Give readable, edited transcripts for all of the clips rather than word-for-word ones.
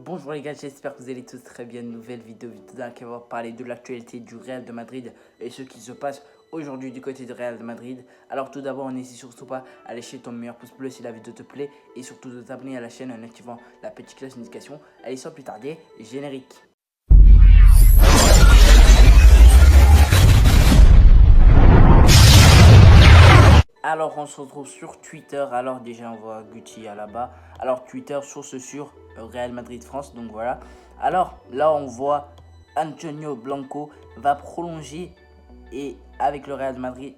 Bonjour les gars, j'espère que vous allez tous très bien. Nouvelle vidéo qui va parler de l'actualité du Real de Madrid et ce qui se passe aujourd'hui du côté du Real de Madrid. Alors tout d'abord, n'hésite surtout pas à lâcher ton meilleur pouce bleu si la vidéo te plaît et surtout de t'abonner à la chaîne en activant la petite cloche notification. Allez, sans plus tarder, générique. Alors on se retrouve sur Twitter. Alors déjà on voit Gucci là-bas. Alors Twitter, source sur Real Madrid France. Donc voilà. Alors là on voit Antonio Blanco va prolonger et avec le Real Madrid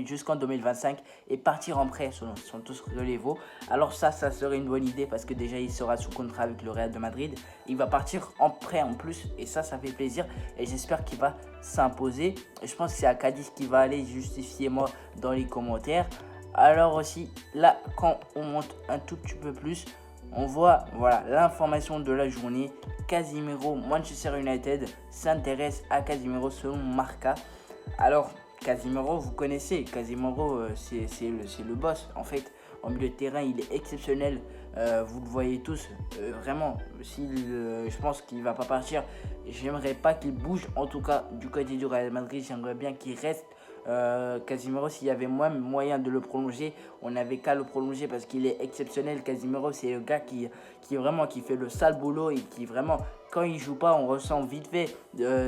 jusqu'en 2025 et partir en prêt selon tous Relevo. Alors ça serait une bonne idée parce que déjà il sera sous contrat avec le Real de Madrid. Il va partir en prêt en plus et ça fait plaisir et j'espère qu'il va s'imposer. Je pense que c'est à Cadiz qui va aller, justifiez-moi dans les commentaires. Alors aussi là quand on monte un tout petit peu plus, on voit voilà l'information de la journée. Casemiro, Manchester United s'intéresse à Casemiro selon Marca. Alors Casemiro, vous connaissez, Casemiro c'est le boss en fait. En milieu de terrain, il est exceptionnel. Vous le voyez tous. Vraiment, je pense qu'il ne va pas partir. J'aimerais pas qu'il bouge. En tout cas, du côté du Real Madrid, j'aimerais bien qu'il reste. Casemiro, s'il y avait moyen de le prolonger, on n'avait qu'à le prolonger parce qu'il est exceptionnel. Casemiro, c'est le gars qui fait le sale boulot et qui vraiment, quand il joue pas, on ressent vite fait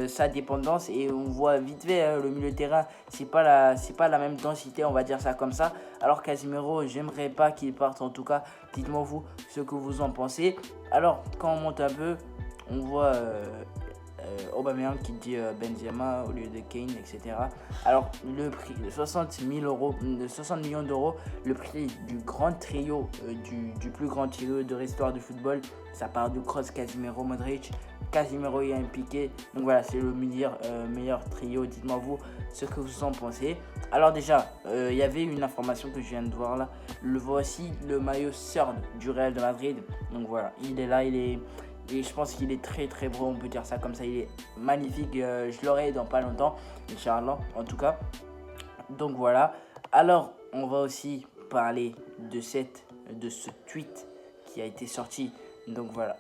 sa dépendance et on voit vite fait le milieu de terrain, c'est pas la même densité, on va dire ça comme ça. Alors Casemiro, j'aimerais pas qu'il parte en tout cas. Dites-moi vous ce que vous en pensez. Alors quand on monte un peu, on voit Aubameyang qui dit Benzema au lieu de Kane, etc. Alors le prix de 60 millions d'euros, le prix du grand trio, du plus grand trio de l'histoire du football, ça part du Kroos, Casemiro, Modric. Casemiro est impliqué, donc voilà, c'est le meilleur trio. Dites-moi vous ce que vous en pensez. Alors déjà, il y avait une information que je viens de voir là. Voici le maillot CERD du Real de Madrid. Donc voilà, il est là, et je pense qu'il est très très beau, on peut dire ça comme ça. Il est magnifique, je l'aurai dans pas longtemps, Inch'Allah en tout cas. Donc voilà, alors on va aussi parler de ce tweet qui a été sorti. Donc voilà,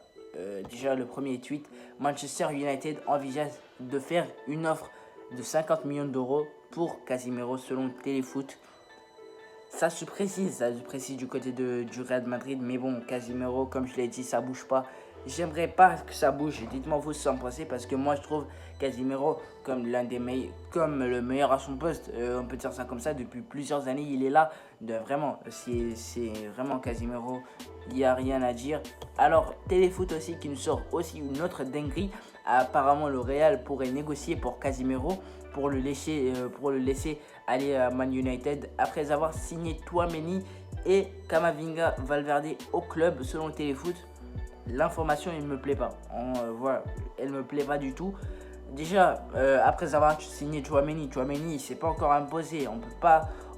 déjà le premier tweet: Manchester United envisage de faire une offre de 50 millions d'euros pour Casemiro selon Téléfoot. Ça se précise du côté du Real Madrid, mais bon, Casemiro, comme je l'ai dit, ça bouge pas. J'aimerais pas que ça bouge. Dites-moi vous ce que vous en pensez, parce que moi je trouve Casemiro comme comme le meilleur à son poste. On peut dire ça comme ça, depuis plusieurs années il est là. Vraiment, c'est vraiment Casemiro, il n'y a rien à dire. Alors Téléfoot aussi qui nous sort aussi une autre dinguerie. Apparemment le Real pourrait négocier pour Casemiro pour le laisser aller à Man United après avoir signé Tchouaméni et Camavinga Valverde au club selon Téléfoot. L'information, elle me plaît pas. Voilà, elle me plaît pas du tout. Déjà, après avoir signé Tchouaméni, il s'est pas encore imposé. On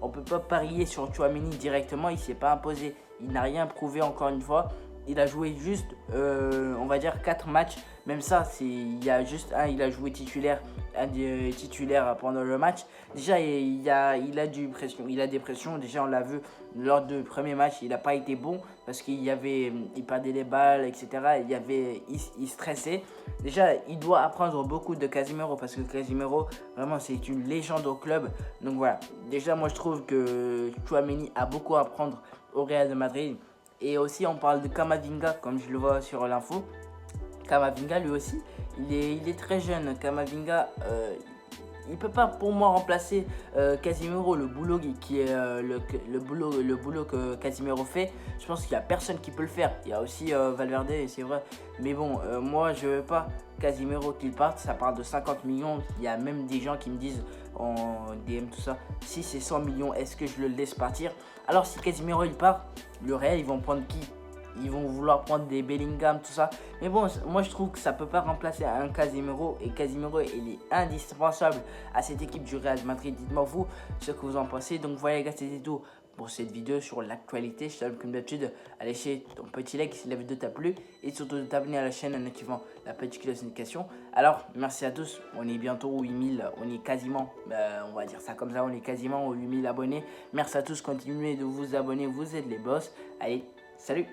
peut pas parier sur Tchouaméni directement. Il s'est pas imposé. Il n'a rien prouvé encore une fois. Il a joué juste, on va dire 4 matchs. Même ça, il y a juste il a joué titulaire pendant le match. Déjà, il a des pressions. Déjà, on l'a vu lors du premier match, il n'a pas été bon parce il perdait les balles, etc. Il stressait. Déjà, il doit apprendre beaucoup de Casemiro parce que Casemiro, vraiment, c'est une légende au club. Donc voilà. Déjà, moi, je trouve que Tchouaméni a beaucoup à apprendre au Real de Madrid. Et aussi, on parle de Camavinga, comme je le vois sur l'info. Camavinga, lui aussi, il est très jeune. Camavinga, il peut pas pour moi remplacer Casemiro, le boulot le boulot que Casemiro fait. Je pense qu'il y a personne qui peut le faire. Il y a aussi Valverde, c'est vrai. Mais bon, moi je veux pas Casemiro qu'il parte. Ça part de 50 millions. Il y a même des gens qui me disent en DM tout ça, si c'est 100 millions, est-ce que je le laisse partir? Alors si Casemiro il part, le Real ils vont prendre qui? Ils vont vouloir prendre des Bellingham, tout ça. Mais bon, moi je trouve que ça peut pas remplacer un Casemiro. Et Casemiro, il est indispensable à cette équipe du Real Madrid. Dites-moi vous ce que vous en pensez. Donc voilà les gars, c'était tout pour cette vidéo sur l'actualité. Je t'invite comme d'habitude à laisser ton petit like si la vidéo t'a plu. Et surtout de t'abonner à la chaîne en activant la petite cloche de notification. Alors, merci à tous. On est bientôt aux 8000. On est quasiment, on va dire ça comme ça, on est quasiment aux 8000 abonnés. Merci à tous. Continuez de vous abonner. Vous êtes les boss. Allez, salut!